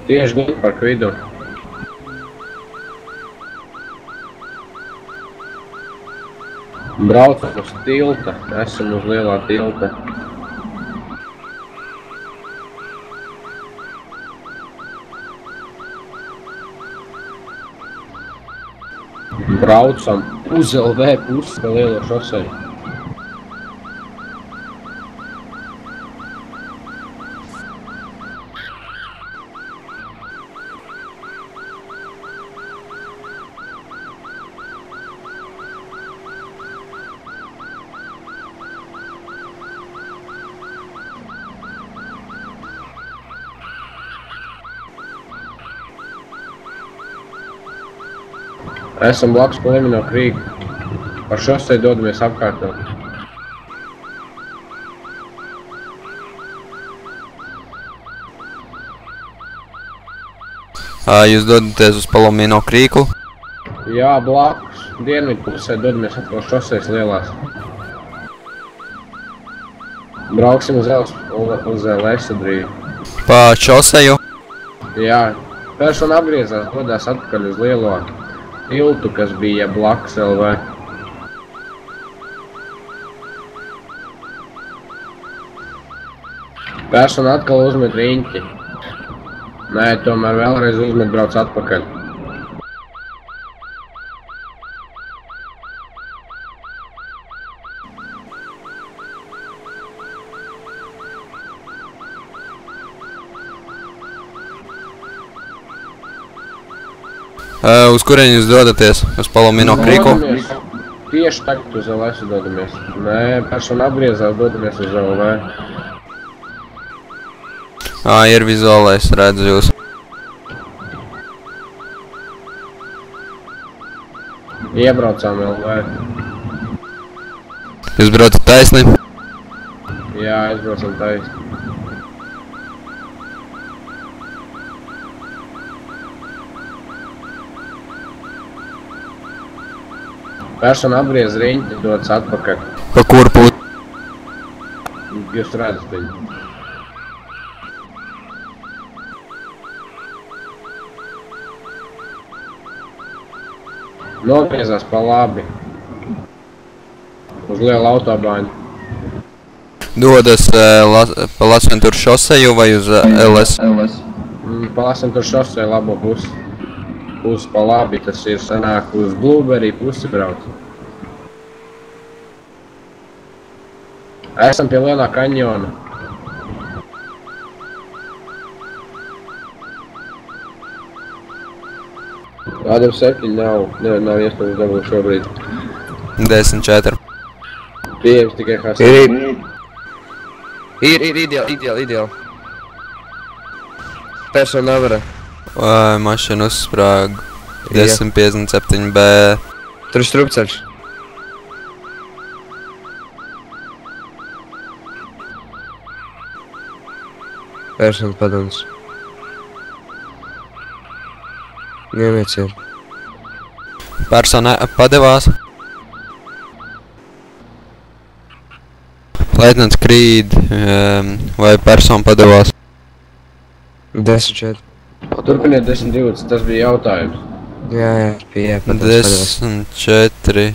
Tieši Gulparka vidū. Braucam uz tilta, esam uz lielā tilta. Braucam uz LV pusi pa lielo šoseju. Esam blakus Plemino Krīgu. Par šoseju dodamies apkārtot. Jūs dodaties uz Palomino Krīku? Jā, blakus. Dienvidu pusē dodamies atkal šosejas lielās. Brauksim uz LS drīz. Pa šoseju? Jā, persona apgriezās, dodās atpakaļ uz lielo tiltu, kas bija blakus LV. Persona atkal uzmet riņķi. Nē, tomēr vēlreiz uzmet brauc atpakaļ. Uz kurien jūs dodaties? Uz Palomino Krīku? Tieši tagad uz LS dodamies. Nē, persona apgriezās, dodamies uz LV. Ir vizuālais, redzu jūs. Iebraucām LV. Jūs braucat taisni? Jā, aizbraucam taisni. Persona apgriez riņķi, dodas atpakaļ. Pa kuru pusi? Jūs redzat viņu. Nogriezās pa labi. Uz lielu autobāņu. Dodas pa Lasventuru šoseju vai uz LS? Pa Lasventuru šoseju labo pusi. Pusi pa labi, tas ir sanāk uz Blueberry pusi brauc. Esam pie lielā kaņona. Kādam 7 nav iespējams dabūt šobrīd. 10-4. Pieejams tikai H7. Ir ideāli. Persona avara. Mašina uzsprāga 1057B. Tur ir strupceļš. Persona padoms. Ņemiet ir. Persona padevās. Leitnants Creed vai persona padevās? 10-4. Turpiniet 10-20, tas bija jautājums. Jā, pieeja padoms padevās. 10-4.